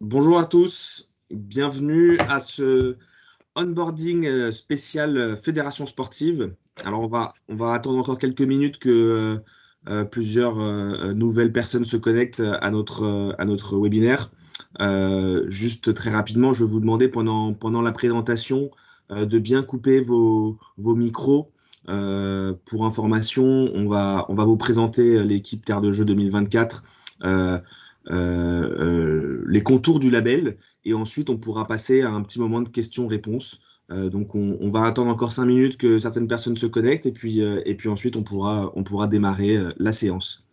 Bonjour à tous, bienvenue à ce onboarding spécial Fédération sportive. Alors on va attendre encore quelques minutes que plusieurs nouvelles personnes se connectent à notre webinaire. Juste très rapidement, je vais vous demander pendant la présentation de bien couper vos micros. Pour information, on va vous présenter l'équipe Terre de Jeu 2024. Les contours du label et ensuite on pourra passer à un petit moment de questions-réponses. Donc on va attendre encore 5 minutes que certaines personnes se connectent et puis ensuite on pourra démarrer la séance.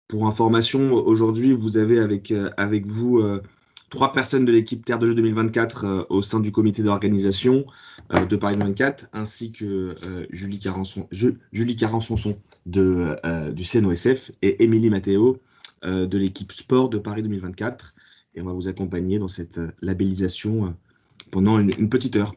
Pour information, aujourd'hui vous avez avec vous 3 personnes de l'équipe Terre de Jeu 2024 au sein du comité d'organisation de Paris 24, ainsi que Julie Carançon du CNOSF et Émilie Matteo de l'équipe sport de Paris 2024. Et on va vous accompagner dans cette labellisation pendant une petite heure.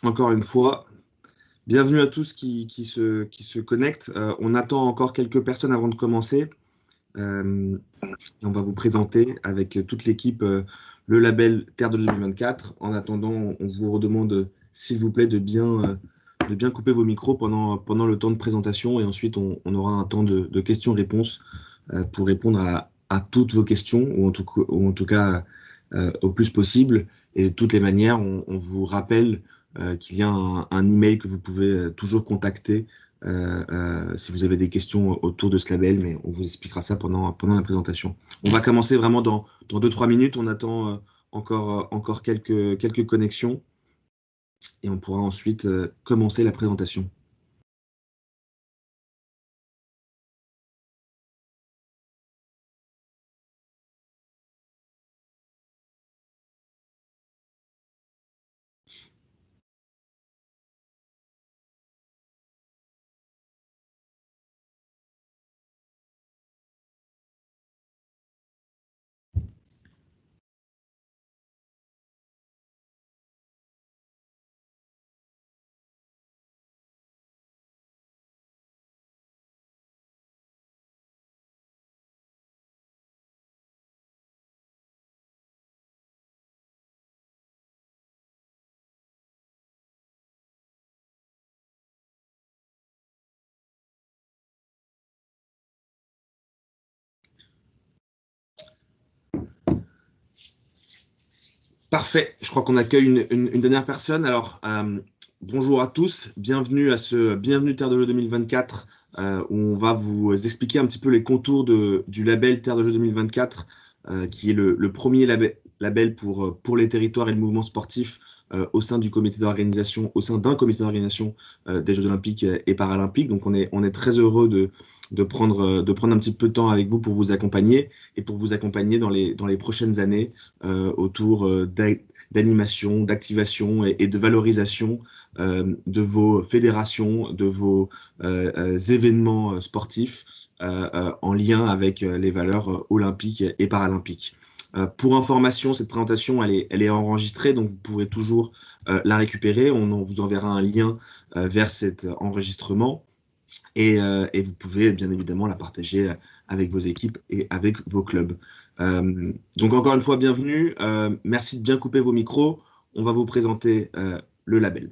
Encore une fois, bienvenue à tous qui se connectent. On attend encore quelques personnes avant de commencer. Et on va vous présenter avec toute l'équipe le label Terre de 2024. En attendant, on vous redemande, s'il vous plaît, de bien couper vos micros pendant le temps de présentation. Et ensuite, on aura un temps de questions-réponses pour répondre à toutes vos questions, ou en tout cas au plus possible. Et de toutes les manières, on vous rappelle qu'il y a un email que vous pouvez toujours contacter si vous avez des questions autour de ce label, mais on vous expliquera ça pendant la présentation. On va commencer vraiment dans 2-3 minutes. On attend encore quelques connexions et on pourra ensuite commencer la présentation. Parfait, je crois qu'on accueille une dernière personne. Alors, bonjour à tous, bienvenue Terre de Jeu 2024, où on va vous expliquer un petit peu les contours du label Terre de Jeu 2024, qui est le premier label pour les territoires et le mouvement sportif au sein d'un comité d'organisation des Jeux olympiques et paralympiques. Donc on est très heureux de prendre un petit peu de temps avec vous pour vous accompagner et pour vous accompagner dans les prochaines années autour d'animation, d'activation et de valorisation de vos fédérations, de vos événements sportifs en lien avec les valeurs olympiques et paralympiques. Pour information, cette présentation, elle est enregistrée, donc vous pourrez toujours la récupérer. On vous enverra un lien vers cet enregistrement et vous pouvez bien évidemment la partager avec vos équipes et avec vos clubs. Donc encore une fois, bienvenue. Merci de bien couper vos micros. On va vous présenter le label.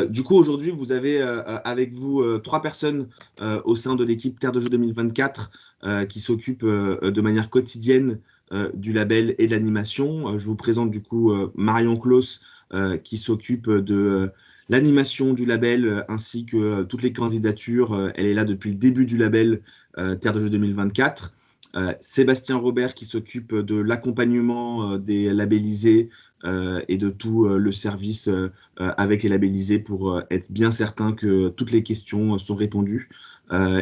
Du coup, aujourd'hui, vous avez avec vous trois personnes au sein de l'équipe Terre de Jeux 2024 qui s'occupent de manière quotidienne du label et de l'animation. Je vous présente du coup Marion Claus qui s'occupe de l'animation du label ainsi que toutes les candidatures. Elle est là depuis le début du label Terre de Jeux 2024. Sébastien Robert qui s'occupe de l'accompagnement des labellisés et de tout le service avec les labellisés pour être bien certain que toutes les questions sont répondues.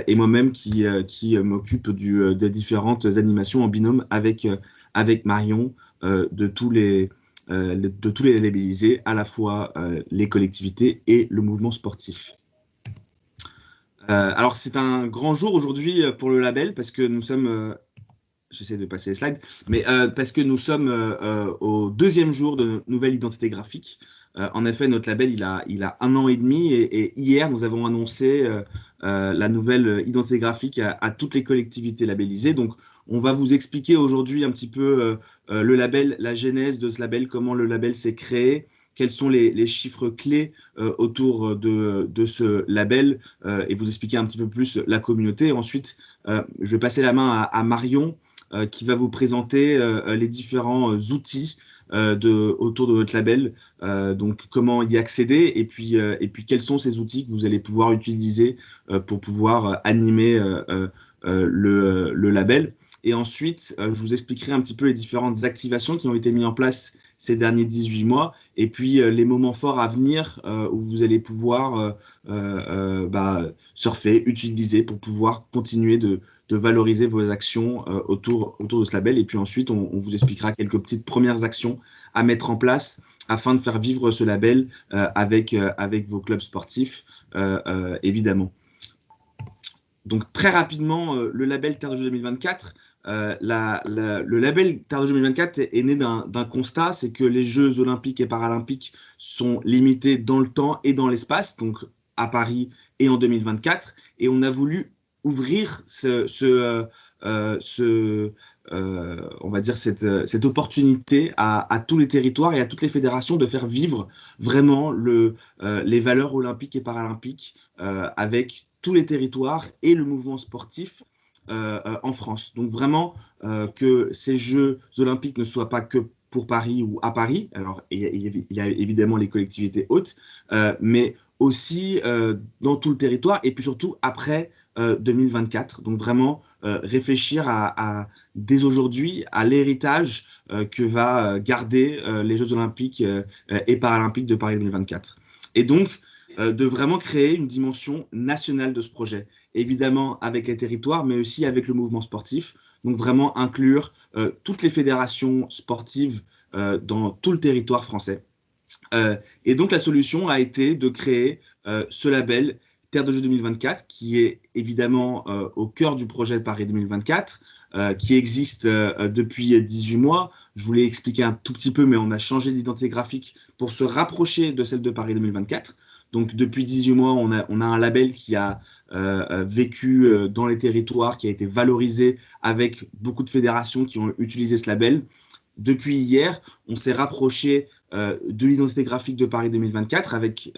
Et moi-même qui m'occupe des différentes animations en binôme avec Marion de tous les labellisés, à la fois les collectivités et le mouvement sportif. Alors c'est un grand jour aujourd'hui pour le label parce que nous sommes j'essaie de passer les slides, mais parce que nous sommes au deuxième jour de notre nouvelle identité graphique. En effet, notre label, il a 1 an et demi et hier, nous avons annoncé la nouvelle identité graphique à toutes les collectivités labellisées. Donc, on va vous expliquer aujourd'hui un petit peu le label, la genèse de ce label, comment le label s'est créé, quels sont les chiffres clés autour de ce label et vous expliquer un petit peu plus la communauté. Ensuite, je vais passer la main à Marion qui va vous présenter les différents outils autour de votre label, donc comment y accéder et puis quels sont ces outils que vous allez pouvoir utiliser pour pouvoir animer le label. Et ensuite, je vous expliquerai un petit peu les différentes activations qui ont été mises en place ces derniers 18 mois et puis les moments forts à venir où vous allez pouvoir surfer, utiliser pour pouvoir continuer de valoriser vos actions autour de ce label. Et puis ensuite, on vous expliquera quelques petites premières actions à mettre en place afin de faire vivre ce label avec vos clubs sportifs, évidemment. Donc très rapidement, le label Terre de Jeux 2024, le label Terre de Jeux 2024 est né d'un constat, c'est que les Jeux olympiques et paralympiques sont limités dans le temps et dans l'espace, donc à Paris et en 2024, et on a voulu ouvrir on va dire cette opportunité à tous les territoires et à toutes les fédérations de faire vivre vraiment les valeurs olympiques et paralympiques avec tous les territoires et le mouvement sportif en France. Donc vraiment que ces Jeux olympiques ne soient pas que pour Paris ou à Paris. Alors il y a évidemment les collectivités hautes, mais aussi dans tout le territoire et puis surtout après 2024. Donc vraiment réfléchir dès aujourd'hui à l'héritage que va garder les Jeux olympiques et paralympiques de Paris 2024. Et donc de vraiment créer une dimension nationale de ce projet, évidemment avec les territoires, mais aussi avec le mouvement sportif. Donc vraiment inclure toutes les fédérations sportives dans tout le territoire français. Et donc la solution a été de créer ce label Terre de Jeux 2024, qui est évidemment au cœur du projet de Paris 2024, qui existe depuis 18 mois. Je vous l'ai expliqué un tout petit peu, mais on a changé d'identité graphique pour se rapprocher de celle de Paris 2024. Donc depuis 18 mois, on a un label qui a vécu dans les territoires, qui a été valorisé avec beaucoup de fédérations qui ont utilisé ce label. Depuis hier, on s'est rapproché de l'identité graphique de Paris 2024 avec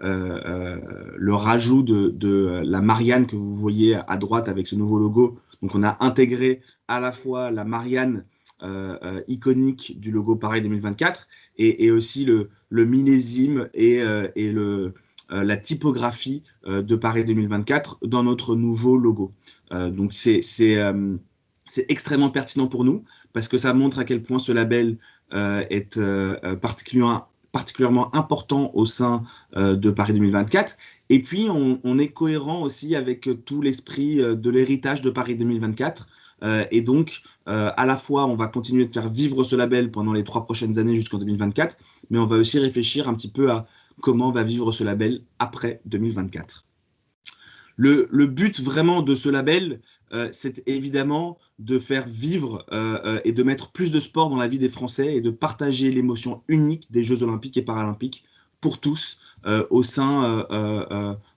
le rajout de la Marianne que vous voyez à droite avec ce nouveau logo. Donc on a intégré à la fois la Marianne iconique du logo Paris 2024 et aussi le millésime et la typographie de Paris 2024 dans notre nouveau logo. Donc c'est extrêmement pertinent pour nous parce que ça montre à quel point ce label est particulièrement important au sein de Paris 2024. Et puis, on est cohérent aussi avec tout l'esprit de l'héritage de Paris 2024. Et donc, à la fois, on va continuer de faire vivre ce label pendant les 3 prochaines années jusqu'en 2024, mais on va aussi réfléchir un petit peu à comment va vivre ce label après 2024. Le but vraiment de ce label, c'est évidemment de faire vivre et de mettre plus de sport dans la vie des Français et de partager l'émotion unique des Jeux olympiques et paralympiques pour tous au sein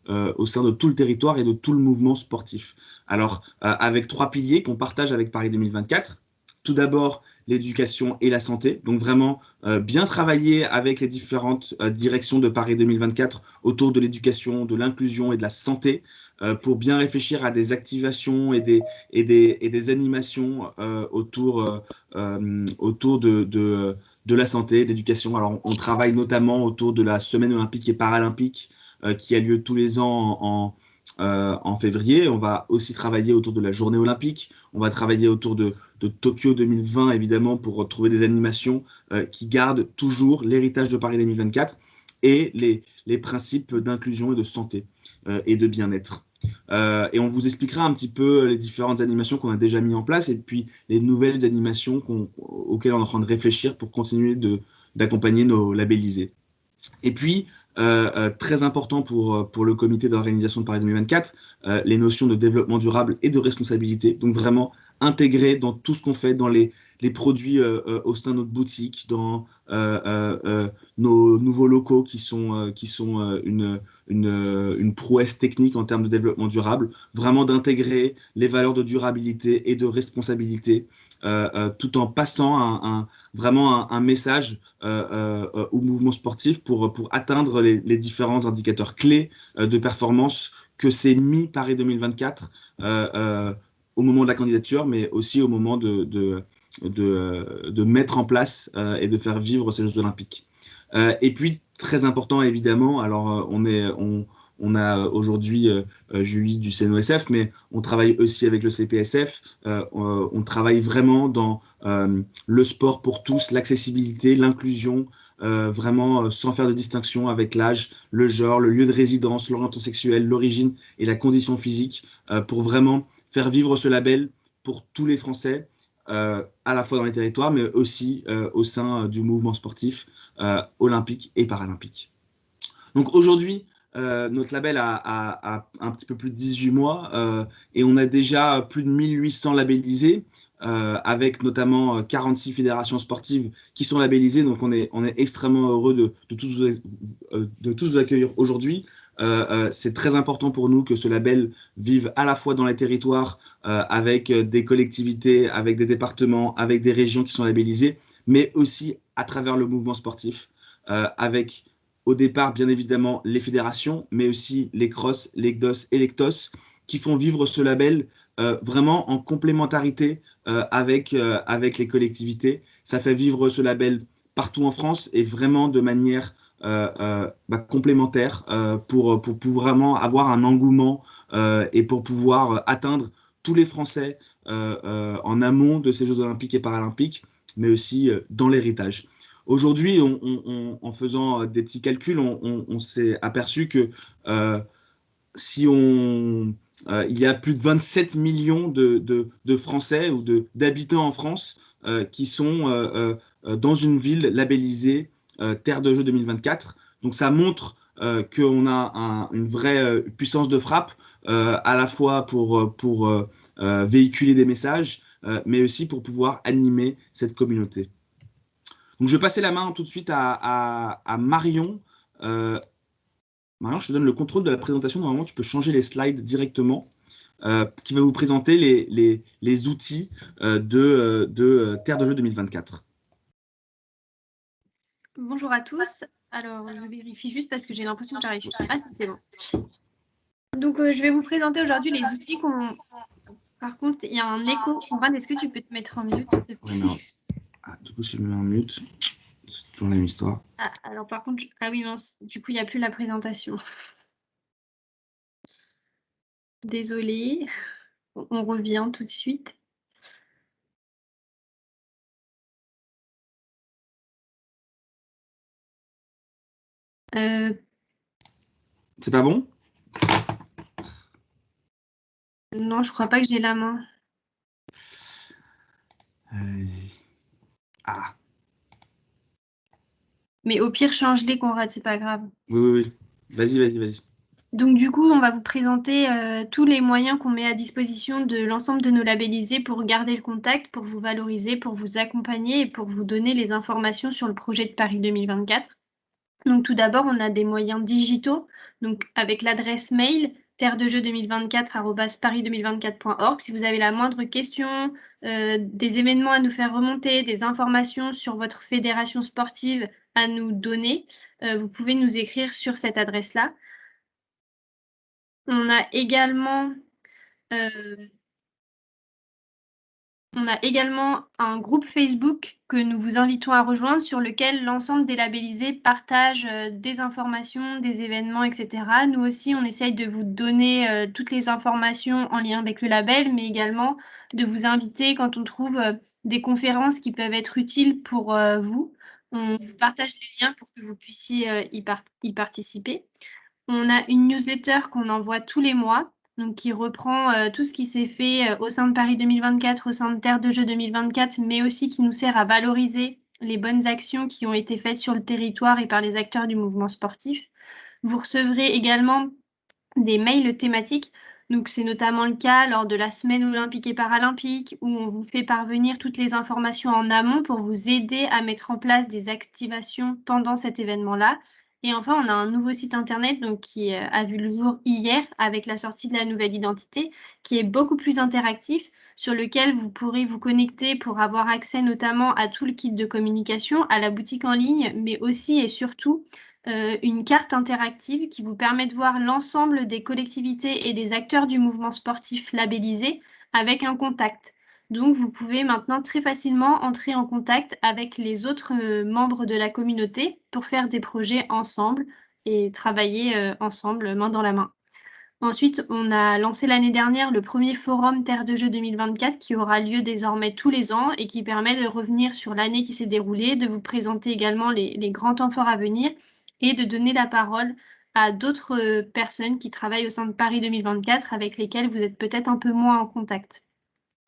de tout le territoire et de tout le mouvement sportif. Alors, avec 3 piliers qu'on partage avec Paris 2024, tout d'abord l'éducation et la santé. Donc vraiment bien travailler avec les différentes directions de Paris 2024 autour de l'éducation, de l'inclusion et de la santé pour bien réfléchir à des activations et des animations autour de la santé, de l'éducation. Alors on travaille notamment autour de la semaine olympique et paralympique qui a lieu tous les ans en février. On va aussi travailler autour de la journée olympique. On va travailler autour de Tokyo 2020, évidemment, pour trouver des animations qui gardent toujours l'héritage de Paris 2024 et les principes d'inclusion et de santé et de bien-être. Et on vous expliquera un petit peu les différentes animations qu'on a déjà mis en place et puis les nouvelles animations auxquelles on est en train de réfléchir pour continuer d'accompagner nos labellisés. Et puis, très important pour le comité d'organisation de Paris 2024, les notions de développement durable et de responsabilité. Donc vraiment intégrer dans tout ce qu'on fait, dans les produits au sein de notre boutique, dans nos nouveaux locaux qui sont une prouesse technique en termes de développement durable, vraiment d'intégrer les valeurs de durabilité et de responsabilité, tout en passant vraiment un message au mouvement sportif pour atteindre les différents indicateurs clés de performance que s'est mis Paris 2024 au moment de la candidature, mais aussi au moment de mettre en place et de faire vivre ces Jeux Olympiques. Et puis, très important évidemment, alors on a aujourd'hui Julie du CNOSF, mais on travaille aussi avec le CPSF. On travaille vraiment dans le sport pour tous, l'accessibilité, l'inclusion, vraiment sans faire de distinction avec l'âge, le genre, le lieu de résidence, l'orientation sexuelle, l'origine et la condition physique, pour vraiment faire vivre ce label pour tous les Français, à la fois dans les territoires, mais aussi au sein du mouvement sportif olympique et paralympique. Donc aujourd'hui, notre label a un petit peu plus de 18 mois et on a déjà plus de 1800 labellisés avec notamment 46 fédérations sportives qui sont labellisées. Donc on est extrêmement heureux de tous vous accueillir aujourd'hui. C'est très important pour nous que ce label vive à la fois dans les territoires avec des collectivités, avec des départements, avec des régions qui sont labellisées, mais aussi à travers le mouvement sportif avec au départ, bien évidemment, les fédérations, mais aussi les CROSS, les GDOS et les CTOS, qui font vivre ce label vraiment en complémentarité avec les collectivités. Ça fait vivre ce label partout en France et vraiment de manière complémentaire pour vraiment avoir un engouement et pour pouvoir atteindre tous les Français en amont de ces Jeux Olympiques et Paralympiques, mais aussi dans l'héritage. Aujourd'hui, en faisant des petits calculs, on s'est aperçu que si il y a plus de 27 millions de Français ou d'habitants en France qui sont dans une ville labellisée Terre de Jeux 2024. Donc ça montre qu'on a une vraie puissance de frappe, à la fois pour véhiculer des messages, mais aussi pour pouvoir animer cette communauté. Donc, je vais passer la main tout de suite à Marion. Marion, je te donne le contrôle de la présentation. Normalement, tu peux changer les slides directement, qui va vous présenter les outils de Terre de Jeux 2024. Bonjour à tous. Alors, je vérifie juste parce que j'ai l'impression que j'arrive. Ah, c'est bon. Donc, je vais vous présenter aujourd'hui les outils qu'on... Par contre, il y a un écho. Conrad, est-ce que tu peux te mettre en mute? Ouais, non. Ah, du coup, si je me mets en mute, c'est toujours la même histoire. Ah, alors par contre, ah oui, mince. Du coup, il n'y a plus la présentation. Désolée. On revient tout de suite. C'est pas bon? Non, je crois pas que j'ai la main. Ah. Mais au pire, change-les, Conrad, c'est pas grave. Oui. Vas-y. Donc du coup, on va vous présenter tous les moyens qu'on met à disposition de l'ensemble de nos labellisés pour garder le contact, pour vous valoriser, pour vous accompagner et pour vous donner les informations sur le projet de Paris 2024. Donc tout d'abord, on a des moyens digitaux, donc avec l'adresse mail terredejeux2024@paris2024.org. Si vous avez la moindre question, des événements à nous faire remonter, des informations sur votre fédération sportive à nous donner, vous pouvez nous écrire sur cette adresse-là. On a également un groupe Facebook que nous vous invitons à rejoindre sur lequel l'ensemble des labellisés partagent, des informations, des événements et cetera. Nous aussi, on essaye de vous donner, toutes les informations en lien avec le label, mais également de vous inviter quand on trouve, des conférences qui peuvent être utiles pour, vous. On vous partage les liens pour que vous puissiez, y participer. On a une newsletter qu'on envoie tous les mois, donc qui reprend tout ce qui s'est fait au sein de Paris 2024, au sein de Terre de Jeux 2024, mais aussi qui nous sert à valoriser les bonnes actions qui ont été faites sur le territoire et par les acteurs du mouvement sportif. Vous recevrez également des mails thématiques. Donc, c'est notamment le cas lors de la semaine olympique et paralympique où on vous fait parvenir toutes les informations en amont pour vous aider à mettre en place des activations pendant cet événement-là. Et enfin, on a un nouveau site internet donc, qui a vu le jour hier avec la sortie de la nouvelle identité, qui est beaucoup plus interactif, sur lequel vous pourrez vous connecter pour avoir accès notamment à tout le kit de communication, à la boutique en ligne, mais aussi et surtout une carte interactive qui vous permet de voir l'ensemble des collectivités et des acteurs du mouvement sportif labellisé avec un contact. Donc, vous pouvez maintenant très facilement entrer en contact avec les autres membres de la communauté pour faire des projets ensemble et travailler ensemble, main dans la main. Ensuite, on a lancé l'année dernière le premier forum Terre de Jeux 2024 qui aura lieu désormais tous les ans et qui permet de revenir sur l'année qui s'est déroulée, de vous présenter également les grands temps forts à venir et de donner la parole à d'autres personnes qui travaillent au sein de Paris 2024 avec lesquelles vous êtes peut-être un peu moins en contact.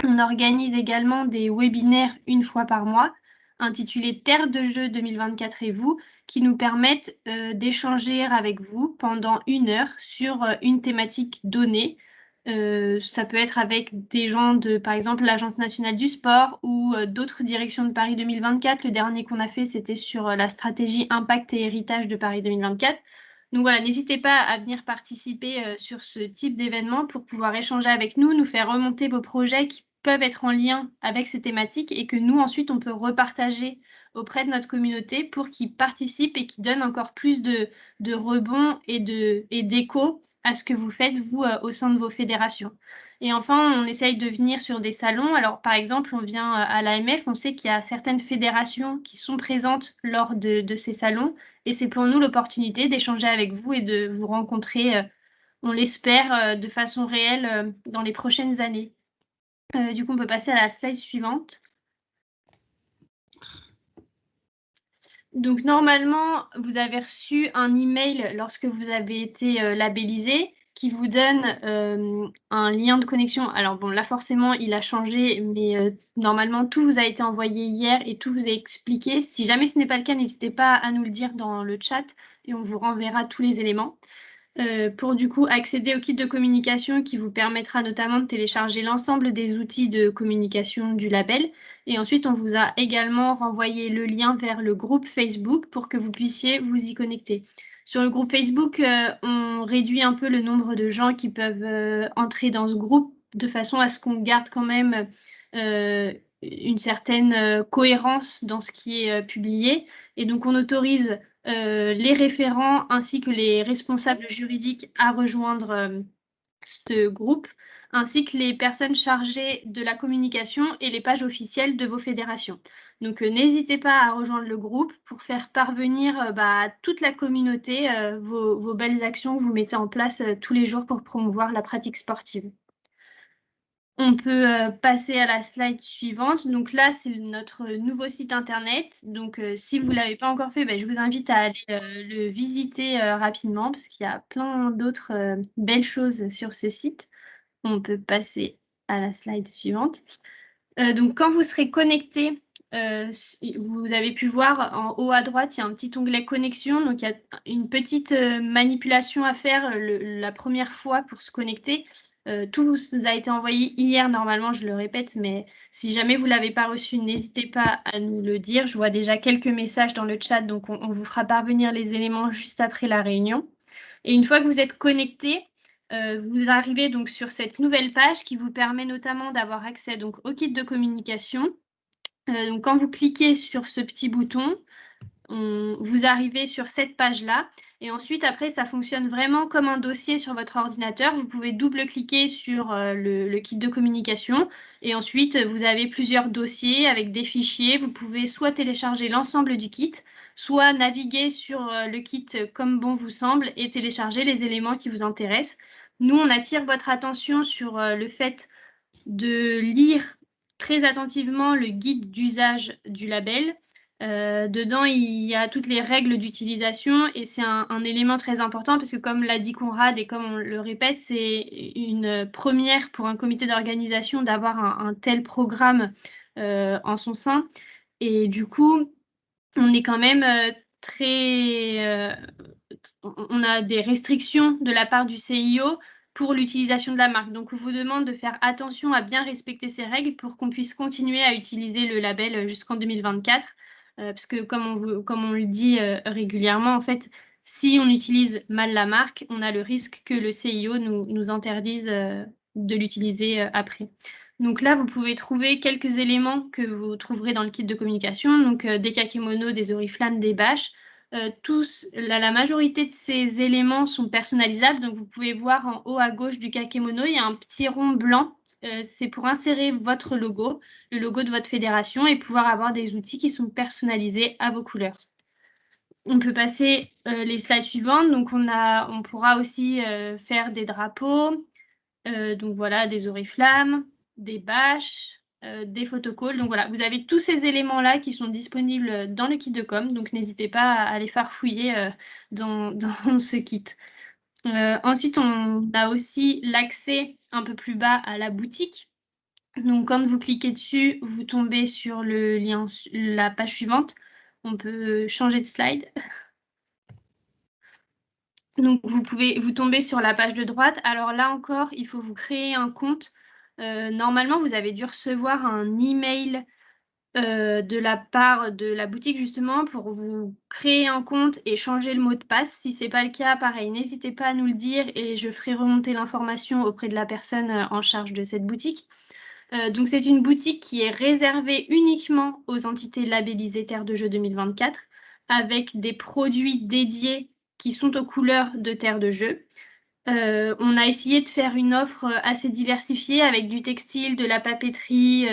On organise également des webinaires une fois par mois intitulés Terre de Jeux 2024 et vous, qui nous permettent d'échanger avec vous pendant 1 heure sur une thématique donnée. Ça peut être avec des gens de, par exemple, l'Agence nationale du sport ou d'autres directions de Paris 2024. Le dernier qu'on a fait, c'était sur la stratégie impact et héritage de Paris 2024. Donc voilà, n'hésitez pas à venir participer sur ce type d'événement pour pouvoir échanger avec nous, nous faire remonter vos projets qui peuvent être en lien avec ces thématiques et que nous, ensuite, on peut repartager auprès de notre communauté pour qu'ils participent et qu'ils donnent encore plus de rebonds et d'écho à ce que vous faites, vous, au sein de vos fédérations. Et enfin, on essaye de venir sur des salons. Alors, par exemple, on vient à l'AMF, on sait qu'il y a certaines fédérations qui sont présentes lors de ces salons. Et c'est pour nous l'opportunité d'échanger avec vous et de vous rencontrer, on l'espère, de façon réelle dans les prochaines années. Du coup, on peut passer à la slide suivante. Donc, normalement, vous avez reçu un email lorsque vous avez été labellisé qui vous donne un lien de connexion. Alors bon, là forcément, il a changé, mais normalement, tout vous a été envoyé hier et tout vous est expliqué. Si jamais ce n'est pas le cas, n'hésitez pas à nous le dire dans le chat et on vous renverra tous les éléments. Pour du coup accéder au kit de communication qui vous permettra notamment de télécharger l'ensemble des outils de communication du label. Et ensuite, on vous a également renvoyé le lien vers le groupe Facebook pour que vous puissiez vous y connecter. Sur le groupe Facebook, on réduit un peu le nombre de gens qui peuvent entrer dans ce groupe de façon à ce qu'on garde quand même une certaine cohérence dans ce qui est publié. Et donc, on autorise les référents ainsi que les responsables juridiques à rejoindre ce groupe, ainsi que les personnes chargées de la communication et les pages officielles de vos fédérations. Donc n'hésitez pas à rejoindre le groupe pour faire parvenir à toute la communauté vos belles actions que vous mettez en place tous les jours pour promouvoir la pratique sportive. On peut passer à la slide suivante. Donc là, c'est notre nouveau site internet. Donc si vous ne l'avez pas encore fait, je vous invite à aller le visiter rapidement parce qu'il y a plein d'autres belles choses sur ce site. On peut passer à la slide suivante. Donc quand vous serez connecté, vous avez pu voir en haut à droite, il y a un petit onglet connexion. Donc il y a une petite manipulation à faire la première fois pour se connecter. Tout vous a été envoyé hier, normalement, je le répète, mais si jamais vous ne l'avez pas reçu, n'hésitez pas à nous le dire. Je vois déjà quelques messages dans le chat, donc on vous fera parvenir les éléments juste après la réunion. Et une fois que vous êtes connecté, Vous arrivez donc sur cette nouvelle page qui vous permet notamment d'avoir accès donc au kit de communication. Donc quand vous cliquez sur ce petit bouton, vous arrivez sur cette page-là. Et ensuite, après, ça fonctionne vraiment comme un dossier sur votre ordinateur. Vous pouvez double-cliquer sur le kit de communication. Et ensuite, vous avez plusieurs dossiers avec des fichiers. Vous pouvez soit télécharger l'ensemble du kit, soit naviguer sur le kit comme bon vous semble et télécharger les éléments qui vous intéressent. Nous, on attire votre attention sur le fait de lire très attentivement le guide d'usage du label. Dedans, il y a toutes les règles d'utilisation et c'est un élément très important parce que comme l'a dit Conrad et comme on le répète, c'est une première pour un comité d'organisation d'avoir un tel programme en son sein. Et du coup, on est quand même on a des restrictions de la part du CIO pour l'utilisation de la marque. Donc, on vous demande de faire attention à bien respecter ces règles pour qu'on puisse continuer à utiliser le label jusqu'en 2024. Parce que comme on le dit régulièrement, en fait, si on utilise mal la marque, on a le risque que le CIO nous interdise de l'utiliser après. Donc là, vous pouvez trouver quelques éléments que vous trouverez dans le kit de communication, donc des kakémonos, des oriflammes, des bâches. La majorité de ces éléments sont personnalisables, donc vous pouvez voir en haut à gauche du kakémono, il y a un petit rond blanc. C'est pour insérer votre logo, le logo de votre fédération et pouvoir avoir des outils qui sont personnalisés à vos couleurs. On peut passer les slides suivantes. Donc, on pourra aussi faire des drapeaux, donc voilà, des oriflammes, des bâches, des photocalls. Donc voilà, vous avez tous ces éléments-là qui sont disponibles dans le kit de com. Donc n'hésitez pas à les farfouiller dans ce kit. Ensuite, on a aussi l'accès un peu plus bas à la boutique. Donc quand vous cliquez dessus, vous tombez sur le lien, la page suivante. On peut changer de slide. Donc, vous tombez sur la page de droite. Alors là encore, il faut vous créer un compte. Normalement, vous avez dû recevoir un email de la part de la boutique justement pour vous créer un compte et changer le mot de passe. Si ce n'est pas le cas, pareil, n'hésitez pas à nous le dire et je ferai remonter l'information auprès de la personne en charge de cette boutique. Donc, c'est une boutique qui est réservée uniquement aux entités labellisées Terre de Jeux 2024 avec des produits dédiés qui sont aux couleurs de Terre de Jeux. On a essayé de faire une offre assez diversifiée avec du textile, de la papeterie,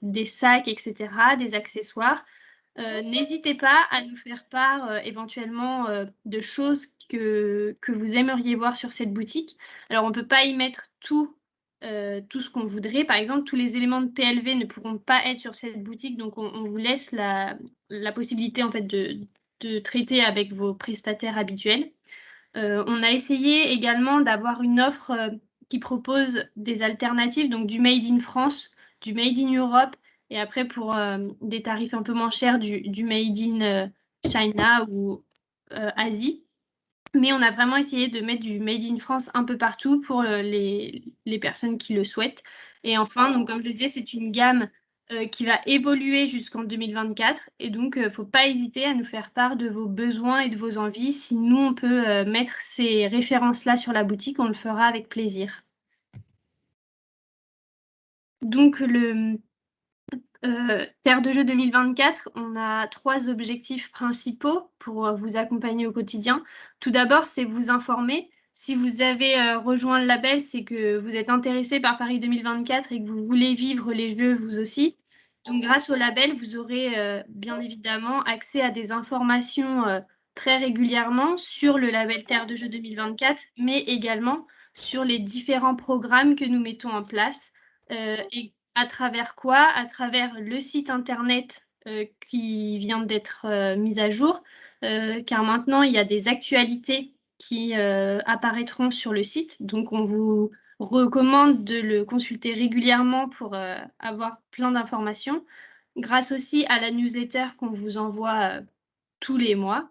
des sacs, etc., des accessoires. N'hésitez pas à nous faire part éventuellement de choses que vous aimeriez voir sur cette boutique. Alors, on ne peut pas y mettre tout ce qu'on voudrait. Par exemple, tous les éléments de PLV ne pourront pas être sur cette boutique, donc on vous laisse la possibilité en fait, de traiter avec vos prestataires habituels. On a essayé également d'avoir une offre qui propose des alternatives, donc du Made in France, du Made in Europe, et après pour des tarifs un peu moins chers, du Made in China ou Asie. Mais on a vraiment essayé de mettre du Made in France un peu partout pour les personnes qui le souhaitent. Et enfin, donc, comme je le disais, c'est une gamme qui va évoluer jusqu'en 2024. Et donc, il ne faut pas hésiter à nous faire part de vos besoins et de vos envies. Si nous, on peut mettre ces références-là sur la boutique, on le fera avec plaisir. Donc, Terre de Jeux 2024, on a 3 objectifs principaux pour vous accompagner au quotidien. Tout d'abord, c'est vous informer. Si vous avez rejoint le label, c'est que vous êtes intéressé par Paris 2024 et que vous voulez vivre les Jeux vous aussi. Donc, grâce au label, vous aurez bien évidemment accès à des informations très régulièrement sur le label Terre de Jeux 2024, mais également sur les différents programmes que nous mettons en place et à travers quoi? À travers le site internet qui vient d'être mis à jour, car maintenant il y a des actualités qui apparaîtront sur le site. Donc on vous recommande de le consulter régulièrement pour avoir plein d'informations. Grâce aussi à la newsletter qu'on vous envoie tous les mois.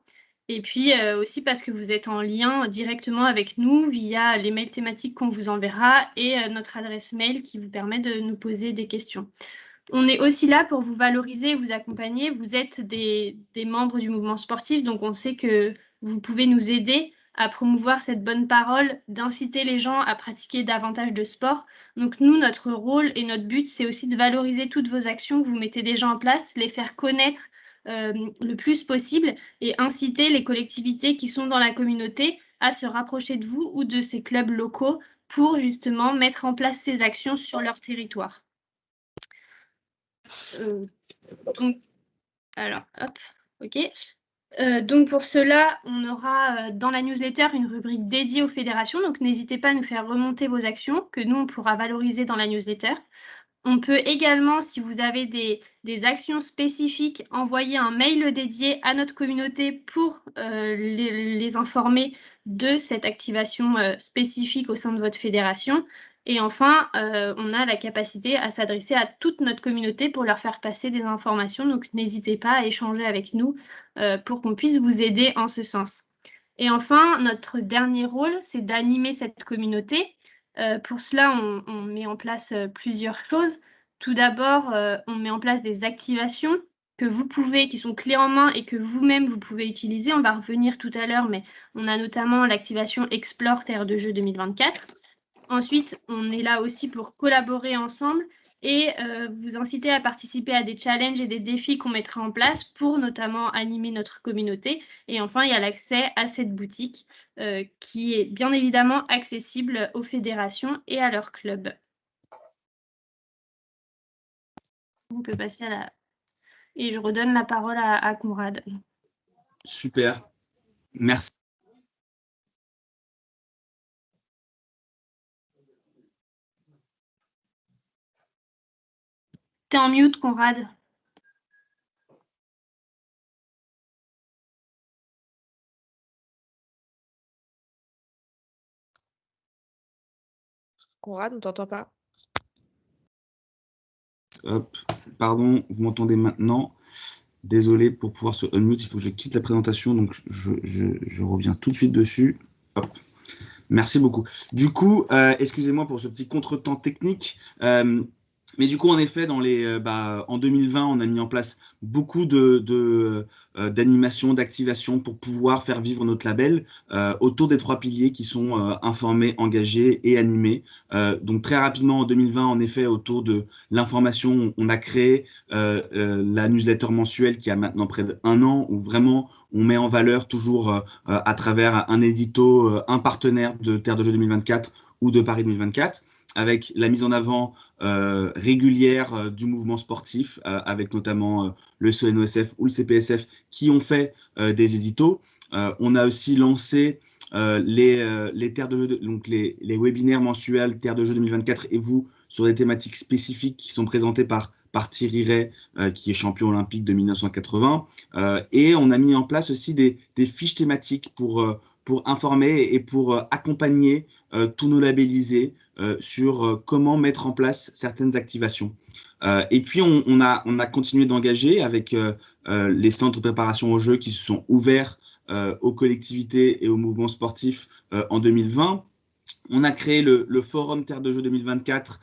Et puis aussi parce que vous êtes en lien directement avec nous via les mails thématiques qu'on vous enverra et notre adresse mail qui vous permet de nous poser des questions. On est aussi là pour vous valoriser et vous accompagner. Vous êtes des membres du mouvement sportif, donc on sait que vous pouvez nous aider à promouvoir cette bonne parole, d'inciter les gens à pratiquer davantage de sport. Donc nous, notre rôle et notre but, c'est aussi de valoriser toutes vos actions que vous mettez déjà en place, les faire connaître le plus possible et inciter les collectivités qui sont dans la communauté à se rapprocher de vous ou de ces clubs locaux pour justement mettre en place ces actions sur leur territoire. Donc, alors, hop, ok. Donc pour cela, on aura dans la newsletter une rubrique dédiée aux fédérations, donc n'hésitez pas à nous faire remonter vos actions, que nous, on pourra valoriser dans la newsletter. On peut également, si vous avez des actions spécifiques, envoyer un mail dédié à notre communauté pour les informer de cette activation spécifique au sein de votre fédération. Et enfin, on a la capacité à s'adresser à toute notre communauté pour leur faire passer des informations. Donc, n'hésitez pas à échanger avec nous pour qu'on puisse vous aider en ce sens. Et enfin, notre dernier rôle, c'est d'animer cette communauté. Pour cela, on met en place plusieurs choses. Tout d'abord, on met en place des activations qui sont clés en main et que vous-même, vous pouvez utiliser. On va revenir tout à l'heure, mais on a notamment l'activation Explore Terre de Jeux 2024. Ensuite, on est là aussi pour collaborer ensemble et vous inciter à participer à des challenges et des défis qu'on mettra en place pour notamment animer notre communauté. Et enfin, il y a l'accès à cette boutique qui est bien évidemment accessible aux fédérations et à leurs clubs. On peut passer à la... Et je redonne la parole à Conrad. Super, merci. T'es en mute, Conrad. Conrad, on t'entend pas. Hop, pardon, vous m'entendez maintenant? Désolé, pour pouvoir se unmute, il faut que je quitte la présentation, donc je reviens tout de suite dessus. Hop. Merci beaucoup. Du coup, excusez-moi pour ce petit contretemps technique, mais du coup, en effet, en 2020, on a mis en place beaucoup d'animations, d'activations pour pouvoir faire vivre notre label autour des 3 piliers qui sont informer, engager et animer. Donc très rapidement, en 2020, en effet, autour de l'information, on a créé la newsletter mensuelle qui a maintenant près d'1 an, où vraiment on met en valeur toujours à travers un édito, un partenaire de Terre de Jeux 2024 ou de Paris 2024, avec la mise en avant régulière du mouvement sportif, avec notamment le CNOSF ou le CPSF qui ont fait des éditos. On a aussi lancé les Terres de Jeux, donc les webinaires mensuels Terre de Jeux 2024 et vous sur des thématiques spécifiques qui sont présentées par Thierry Ray, qui est champion olympique de 1980. Et on a mis en place aussi des fiches thématiques pour informer et pour accompagner tous nos labellisés sur comment mettre en place certaines activations. Et puis, on a continué d'engager avec les centres de préparation aux Jeux qui se sont ouverts aux collectivités et aux mouvements sportifs en 2020. On a créé le forum Terre de Jeux 2024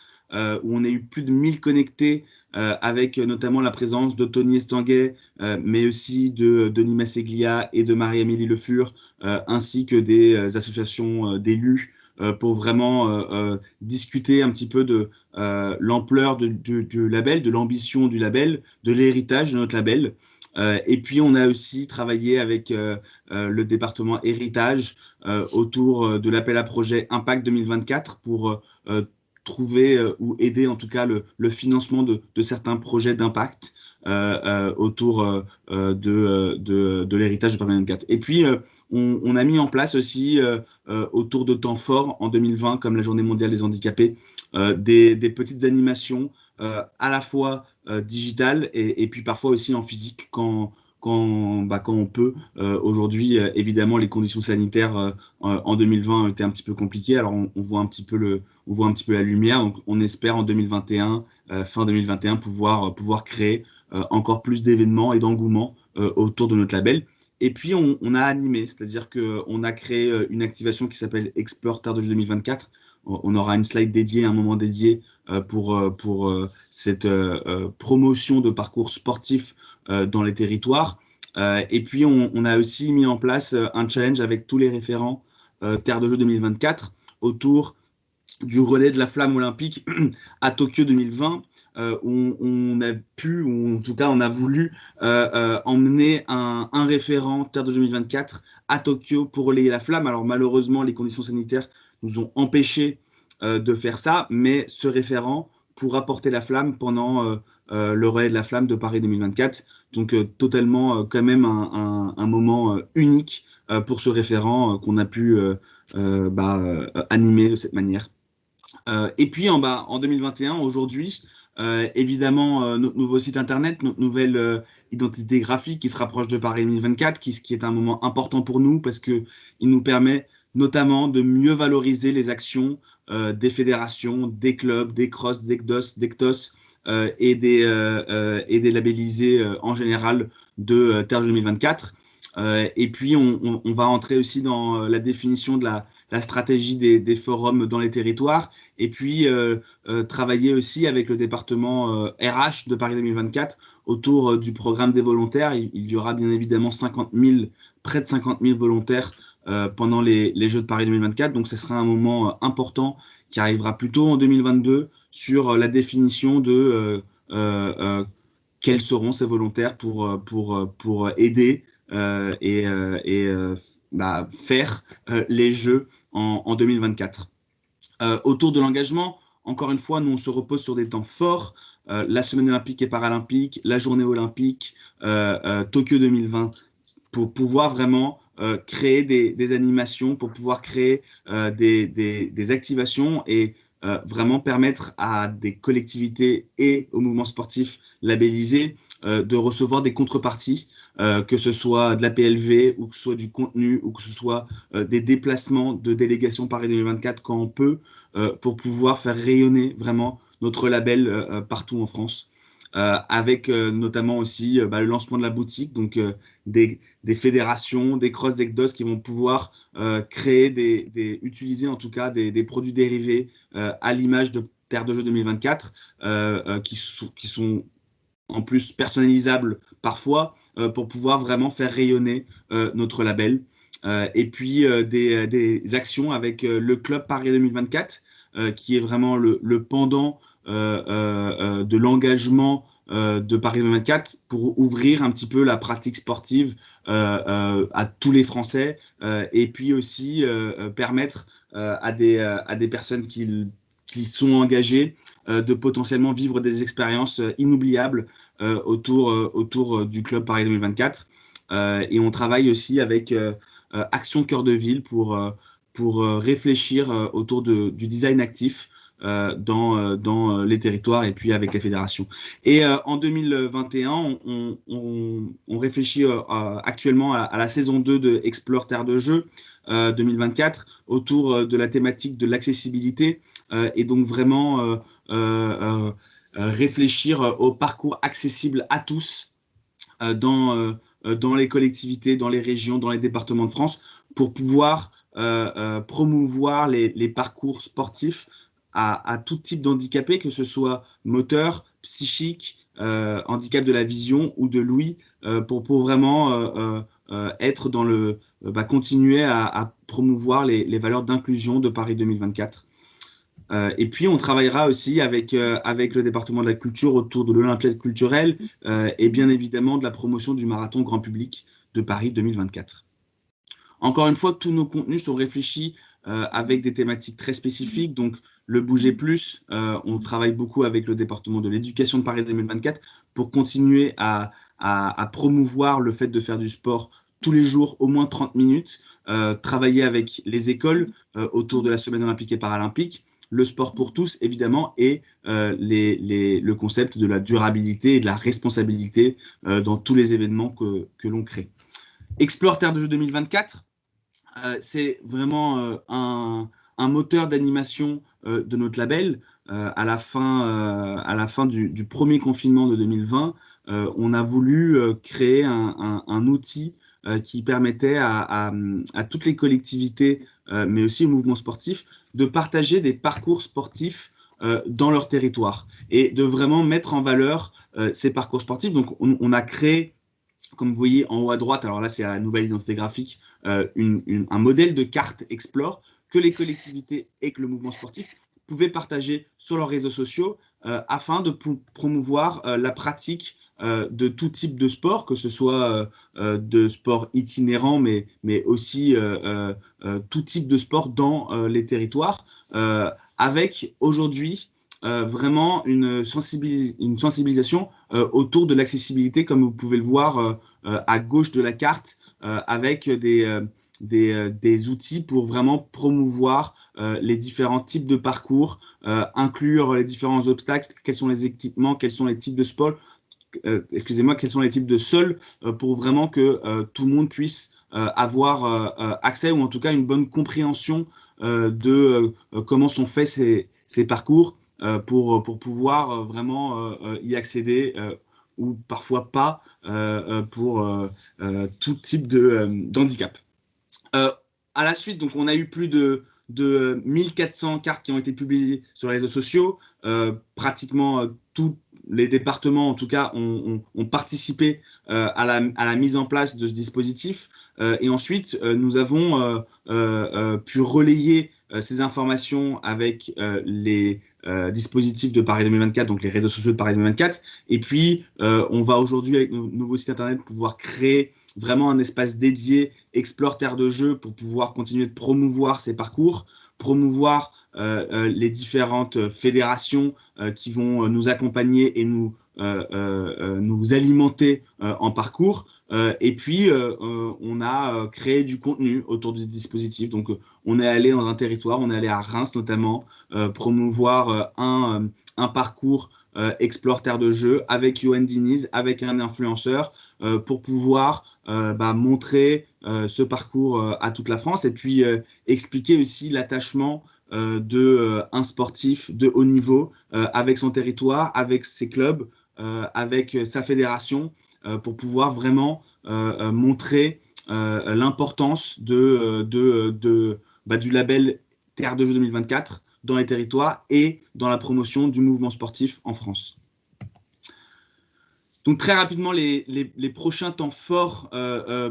où on a eu plus de 1000 connectés avec notamment la présence de Tony Estanguet, mais aussi de Denis Masseglia et de Marie-Amélie Le Fur, ainsi que des associations d'élus pour vraiment discuter un petit peu de l'ampleur du label, de l'ambition du label, de l'héritage de notre label. Et puis, on a aussi travaillé avec le département héritage autour de l'appel à projet Impact 2024 pour trouver ou aider en tout cas le financement de certains projets d'impact autour de l'héritage de Paris 24. Et puis, on a mis en place aussi autour de temps forts en 2020, comme la Journée mondiale des handicapés, des petites animations à la fois digitales et puis parfois aussi en physique quand on peut. Aujourd'hui, évidemment, les conditions sanitaires en 2020 ont été un petit peu compliquées. Alors, on voit un petit peu la lumière. Donc, on espère en 2021, fin 2021, pouvoir créer encore plus d'événements et d'engouement autour de notre label. Et puis, on a animé, c'est-à-dire qu'on a créé une activation qui s'appelle Explore Terre de Jeux 2024. On aura une slide dédiée, un moment dédié pour cette promotion de parcours sportifs dans les territoires, Et puis, on a aussi mis en place un challenge avec tous les référents Terre de Jeux 2024 autour du relais de la flamme olympique à Tokyo 2020, où on a pu, ou en tout cas on a voulu emmener un référent Terre de Jeux 2024 à Tokyo pour relayer la flamme. Alors malheureusement, les conditions sanitaires nous ont empêchés de faire ça, mais ce référent pourra porter la flamme pendant le relais de la flamme de Paris 2024. Donc totalement quand même un moment unique pour ce référent qu'on a pu animer de cette manière. Et puis en 2021, aujourd'hui, évidemment, notre nouveau site internet, notre nouvelle identité graphique qui se rapproche de Paris 2024, qui est un moment important pour nous parce qu'il nous permet notamment de mieux valoriser les actions des fédérations, des clubs, des crosses, des CDOS, des CTOS et des labellisés en général de Terre 2024. Et puis, on va entrer aussi dans la définition de la stratégie des forums dans les territoires et puis travailler aussi avec le département RH de Paris 2024 autour du programme des volontaires. Il y aura bien évidemment près de 50 000 volontaires pendant les Jeux de Paris 2024. Donc, ce sera un moment important qui arrivera plutôt en 2022 sur la définition de quels seront ces volontaires pour aider faire les Jeux en 2024. Autour de l'engagement, encore une fois, nous on se repose sur des temps forts. La semaine olympique et paralympique, la journée olympique, Tokyo 2020, pour pouvoir vraiment créer des animations, pour pouvoir créer des activations et vraiment permettre à des collectivités et aux mouvements sportifs labellisés de recevoir des contreparties, que ce soit de la PLV ou que ce soit du contenu ou que ce soit des déplacements de délégation Paris 2024 quand on peut, pour pouvoir faire rayonner vraiment notre label partout en France. Avec notamment aussi le lancement de la boutique, donc des fédérations, des crosses, des CDOS qui vont pouvoir créer, utiliser en tout cas des produits dérivés à l'image de Terre de Jeux 2024 qui sont en plus personnalisables parfois pour pouvoir vraiment faire rayonner notre label. Et puis des actions avec le Club Paris 2024 qui est vraiment le pendant de l'engagement de Paris 2024 pour ouvrir un petit peu la pratique sportive à tous les Français et puis aussi permettre à des personnes qui sont engagées de potentiellement vivre des expériences inoubliables autour du club Paris 2024. Et on travaille aussi avec Action Cœur de Ville pour réfléchir autour du design actif dans les territoires et puis avec les fédérations. Et en 2021, on réfléchit actuellement à la saison 2 de Explore Terre de Jeux 2024 autour de la thématique de l'accessibilité et donc vraiment réfléchir au parcours accessible à tous dans les collectivités, dans les régions, dans les départements de France pour pouvoir promouvoir les parcours sportifs à tout type d'handicapés, que ce soit moteur, psychique, handicap de la vision ou de l'ouïe, pour vraiment être dans continuer à promouvoir les valeurs d'inclusion de Paris 2024. Et puis, on travaillera aussi avec le département de la culture autour de l'Olympiade culturelle et bien évidemment de la promotion du marathon grand public de Paris 2024. Encore une fois, tous nos contenus sont réfléchis avec des thématiques très spécifiques. Donc, le Bouger Plus, on travaille beaucoup avec le département de l'éducation de Paris 2024 pour continuer à promouvoir le fait de faire du sport tous les jours, au moins 30 minutes, travailler avec les écoles autour de la semaine olympique et paralympique, le sport pour tous, évidemment, et le concept de la durabilité et de la responsabilité dans tous les événements que l'on crée. Explore Terre de Jeux 2024, c'est vraiment un moteur d'animation de notre label. À la fin du premier confinement de 2020, on a voulu créer un outil qui permettait à toutes les collectivités, mais aussi aux mouvements sportifs, de partager des parcours sportifs dans leur territoire et de vraiment mettre en valeur ces parcours sportifs. Donc, on a créé comme vous voyez en haut à droite, alors là c'est à la nouvelle identité graphique, un modèle de carte Explore que les collectivités et que le mouvement sportif pouvaient partager sur leurs réseaux sociaux afin de promouvoir la pratique de tout type de sport, que ce soit de sport itinérant, mais aussi tout type de sport dans les territoires, avec aujourd'hui vraiment une sensibilisation autour de l'accessibilité, comme vous pouvez le voir à gauche de la carte, avec des outils pour vraiment promouvoir les différents types de parcours, inclure les différents obstacles, quels sont les équipements, quels sont les types de sport, excusez-moi, quels sont les types de sols, pour vraiment que tout le monde puisse avoir accès, ou en tout cas une bonne compréhension de comment sont faits ces parcours, pour pouvoir vraiment y accéder, ou parfois pas, pour tout type d'handicap. À la suite, donc, on a eu plus de 1400 cartes qui ont été publiées sur les réseaux sociaux. Pratiquement tous les départements, en tout cas, ont participé à la mise en place de ce dispositif. Et ensuite, nous avons pu relayer ces informations avec les dispositifs de Paris 2024, donc les réseaux sociaux de Paris 2024. Et puis, on va aujourd'hui, avec nos nouveaux sites internet, pouvoir créer vraiment un espace dédié Explore Terre de Jeu pour pouvoir continuer de promouvoir ces parcours, promouvoir les différentes fédérations qui vont nous accompagner et nous alimenter en parcours. Et puis, on a créé du contenu autour du dispositif. Donc, on est allé dans un territoire, on est allé à Reims notamment, promouvoir un parcours Explore Terre de Jeu avec Johan Diniz, avec un influenceur, pour pouvoir montrer ce parcours à toute la France, et puis expliquer aussi l'attachement d'un sportif de haut niveau avec son territoire, avec ses clubs, avec sa fédération, pour pouvoir vraiment montrer l'importance du label Terre de Jeux 2024 dans les territoires et dans la promotion du mouvement sportif en France. Donc très rapidement, les prochains temps forts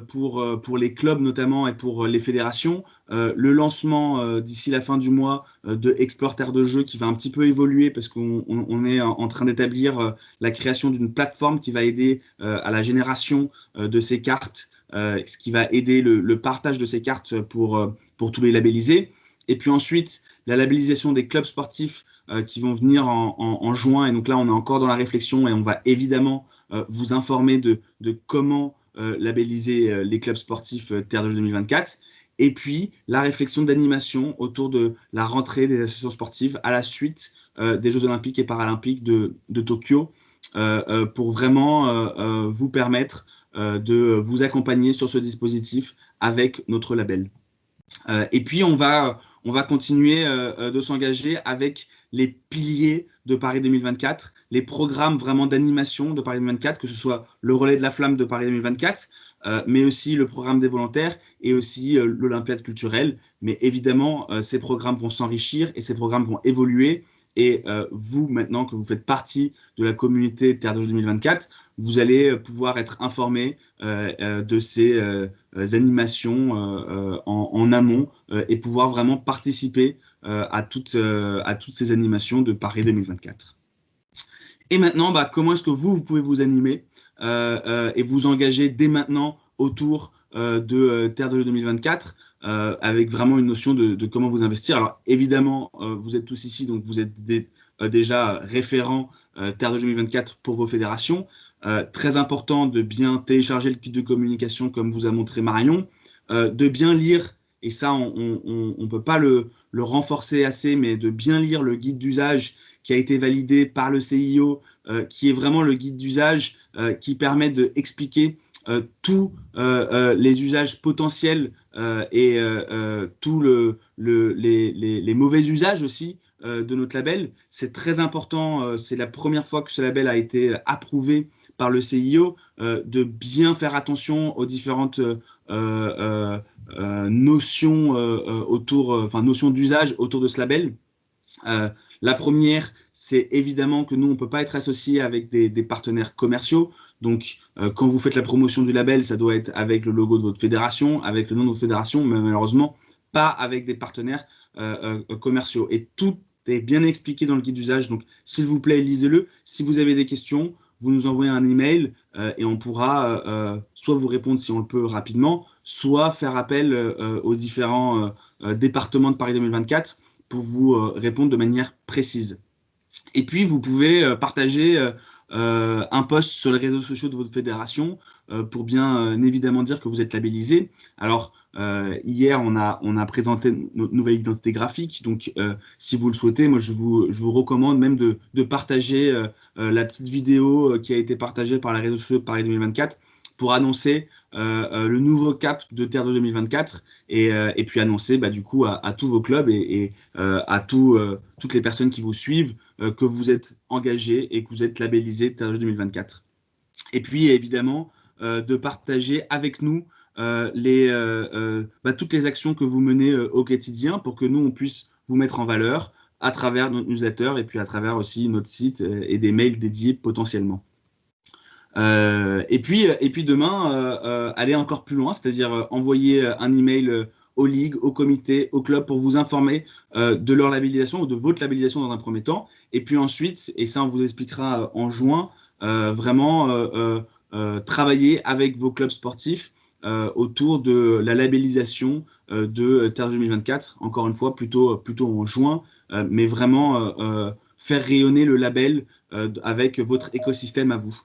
pour les clubs notamment et pour les fédérations. Le lancement d'ici la fin du mois de Explore Terre de Jeu, qui va un petit peu évoluer parce qu'on est en train d'établir la création d'une plateforme qui va aider à la génération de ces cartes, ce qui va aider le partage de ces cartes pour tous les labellisés. Et puis ensuite, la labellisation des clubs sportifs qui vont venir en juin. Et donc là, on est encore dans la réflexion et on va évidemment vous informer de comment labelliser les clubs sportifs Terre de Jeux 2024. Et puis, la réflexion d'animation autour de la rentrée des associations sportives à la suite des Jeux olympiques et paralympiques de Tokyo, pour vraiment vous permettre de vous accompagner sur ce dispositif avec notre label. Et puis, on va continuer de s'engager avec les piliers de Paris 2024, les programmes vraiment d'animation de Paris 2024, que ce soit le relais de la flamme de Paris 2024, mais aussi le programme des volontaires et aussi l'Olympiade culturelle. Mais évidemment, ces programmes vont s'enrichir et ces programmes vont évoluer. Et vous, maintenant que vous faites partie de la communauté Terre de Jeux 2024, vous allez pouvoir être informé de ces animations en amont, et pouvoir vraiment participer à toutes ces animations de Paris 2024. Et maintenant, comment est-ce que vous pouvez vous animer et vous engager dès maintenant autour de Terre de Jeux 2024, avec vraiment une notion de comment vous investir. Alors évidemment, vous êtes tous ici, donc vous êtes déjà référents Terre de Jeux 2024 pour vos fédérations. Très important de bien télécharger le kit de communication comme vous a montré Marion, de bien lire, et ça on ne peut pas le renforcer assez, mais de bien lire le guide d'usage qui a été validé par le CIO, qui est vraiment le guide d'usage qui permet d'expliquer tous les usages potentiels et tous les mauvais usages aussi de notre label. C'est très important, c'est la première fois que ce label a été approuvé par le CIO, de bien faire attention aux différentes notions notions d'usage autour de ce label. La première, c'est évidemment que nous, on ne peut pas être associé avec des partenaires commerciaux. Donc, quand vous faites la promotion du label, ça doit être avec le logo de votre fédération, avec le nom de votre fédération, mais malheureusement, pas avec des partenaires commerciaux. Et tout est bien expliqué dans le guide d'usage. Donc, s'il vous plaît, lisez-le. Si vous avez des questions, vous nous envoyez un email et on pourra soit vous répondre si on le peut rapidement, soit faire appel aux différents départements de Paris 2024 pour vous répondre de manière précise. Et puis, vous pouvez partager un post sur les réseaux sociaux de votre fédération pour bien évidemment dire que vous êtes labellisé. Alors, hier, on a présenté notre nouvelle identité graphique. Donc, si vous le souhaitez, moi, je vous recommande même de partager la petite vidéo qui a été partagée par les réseaux sociaux de Paris 2024 pour annoncer le nouveau cap de Terre de 2024 et puis annoncer du coup à tous vos clubs et à toutes les personnes qui vous suivent que vous êtes engagé et que vous êtes labellisé Terre de 2024. Et puis évidemment de partager avec nous toutes les actions que vous menez au quotidien pour que nous on puisse vous mettre en valeur à travers notre newsletter et puis à travers aussi notre site et des mails dédiés potentiellement. Et puis demain, aller encore plus loin, c'est-à-dire envoyer un email aux ligues, aux comités, aux clubs pour vous informer de leur labellisation ou de votre labellisation dans un premier temps. Et puis ensuite, et ça on vous expliquera en juin, vraiment travailler avec vos clubs sportifs autour de la labellisation de Terre 2024, encore une fois plutôt en juin, mais vraiment faire rayonner le label avec votre écosystème à vous.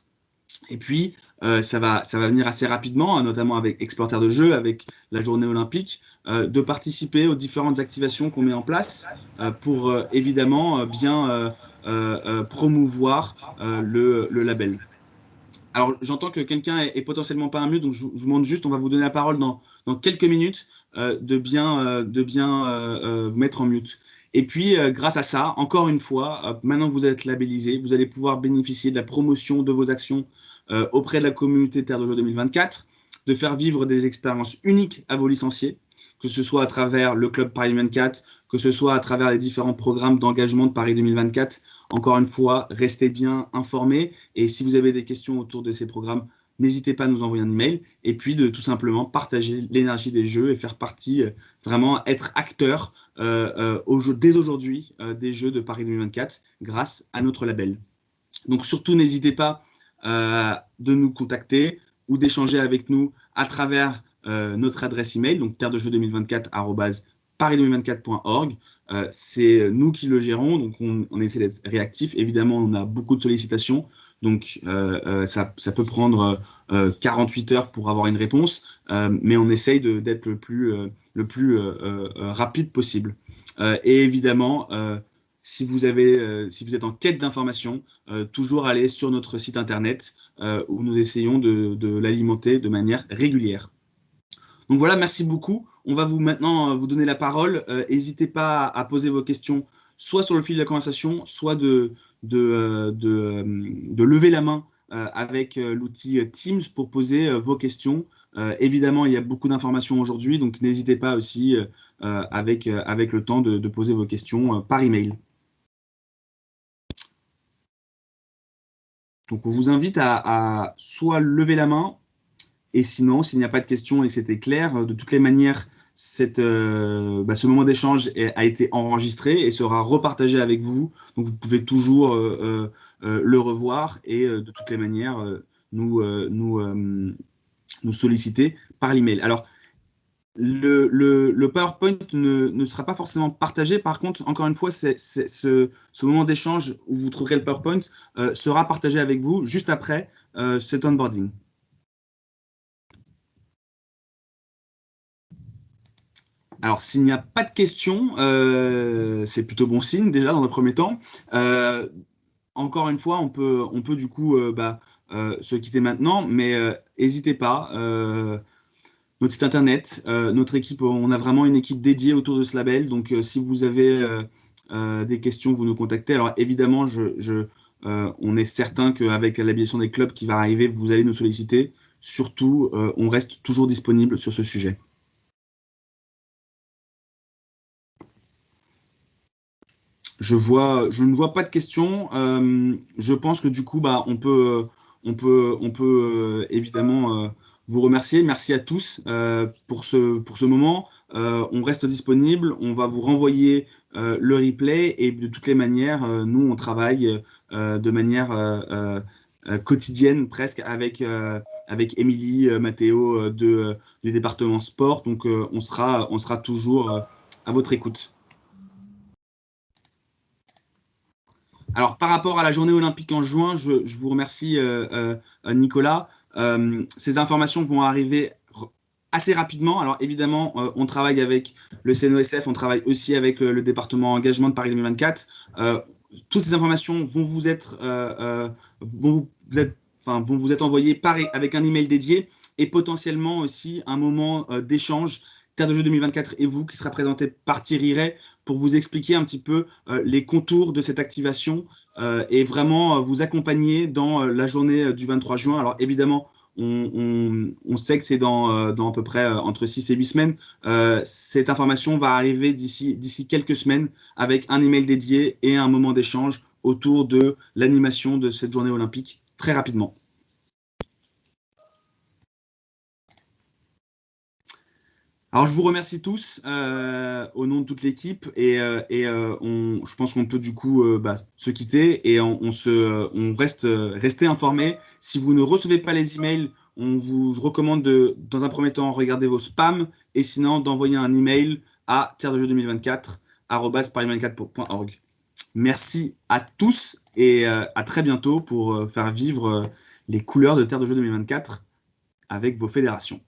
Et puis, ça va venir assez rapidement, notamment avec Exploiter de jeux, avec la journée olympique, de participer aux différentes activations qu'on met en place pour évidemment bien promouvoir le label. Alors, j'entends que quelqu'un est potentiellement pas un mute, donc je vous demande juste, on va vous donner la parole dans quelques minutes de bien vous mettre en mute. Et puis, grâce à ça, encore une fois, maintenant que vous êtes labellisé, vous allez pouvoir bénéficier de la promotion de vos actions auprès de la communauté Terre de Jeux 2024, de faire vivre des expériences uniques à vos licenciés, que ce soit à travers le club Paris 2024, que ce soit à travers les différents programmes d'engagement de Paris 2024. Encore une fois, restez bien informés et si vous avez des questions autour de ces programmes, n'hésitez pas à nous envoyer un email et puis de tout simplement partager l'énergie des jeux et faire partie, vraiment être acteur dès aujourd'hui des Jeux de Paris 2024 grâce à notre label. Donc surtout, n'hésitez pas de nous contacter ou d'échanger avec nous à travers notre adresse email, donc terredejeux2024@paris2024.org. C'est nous qui le gérons, donc on essaie d'être réactif. Évidemment, on a beaucoup de sollicitations, donc ça peut prendre 48 heures pour avoir une réponse, mais on essaye d'être le plus rapide possible. Et évidemment, si vous êtes en quête d'informations, toujours aller sur notre site internet où nous essayons de l'alimenter de manière régulière. Donc voilà, merci beaucoup. On va maintenant vous donner la parole. N'hésitez pas à poser vos questions, soit sur le fil de la conversation, soit de lever la main avec l'outil Teams pour poser vos questions. Évidemment, il y a beaucoup d'informations aujourd'hui, donc n'hésitez pas aussi avec le temps de poser vos questions par email. Donc on vous invite à soit lever la main, et sinon, s'il n'y a pas de questions et que c'était clair, de toutes les manières, ce moment d'échange a été enregistré et sera repartagé avec vous. Donc, vous pouvez toujours le revoir et de toutes les manières nous solliciter par l'email. Alors, le PowerPoint ne sera pas forcément partagé. Par contre, encore une fois, ce moment d'échange où vous trouverez le PowerPoint sera partagé avec vous juste après cet onboarding. Alors, s'il n'y a pas de questions, c'est plutôt bon signe déjà dans un premier temps. Encore une fois, on peut du coup se quitter maintenant, mais n'hésitez pas. Notre site internet, notre équipe, on a vraiment une équipe dédiée autour de ce label. Donc, si vous avez des questions, vous nous contactez. Alors, évidemment, on est certain qu'avec la labellisation des clubs qui va arriver, vous allez nous solliciter. Surtout, on reste toujours disponible sur ce sujet. Je ne vois pas de questions. Je pense que du coup, on peut on peut évidemment vous remercier. Merci à tous pour ce moment. On reste disponible, on va vous renvoyer le replay et de toutes les manières, nous, on travaille de manière quotidienne presque avec Émilie, Mathéo du département sport. Donc, on sera toujours à votre écoute. Alors, par rapport à la journée olympique en juin, je vous remercie, Nicolas. Ces informations vont arriver assez rapidement. Alors, évidemment, on travaille avec le CNOSF, on travaille aussi avec le département engagement de Paris 2024. Toutes ces informations vont vous être, vont vous être envoyées avec un email dédié et potentiellement aussi un moment d'échange Terre de Jeux 2024 et vous qui sera présenté par Thierry Ray pour vous expliquer un petit peu les contours de cette activation et vraiment vous accompagner dans la journée du 23 juin. Alors évidemment, on sait que c'est dans à peu près entre 6 et 8 semaines. Cette information va arriver d'ici quelques semaines avec un email dédié et un moment d'échange autour de l'animation de cette journée olympique très rapidement. Alors, je vous remercie tous au nom de toute l'équipe et je pense qu'on peut du coup se quitter et on reste rester informé. Si vous ne recevez pas les emails, on vous recommande dans un premier temps, regarder vos spams et sinon d'envoyer un email à terredejeu2024@paris24.org. Merci à tous et à très bientôt pour faire vivre les couleurs de Terre de Jeux 2024 avec vos fédérations.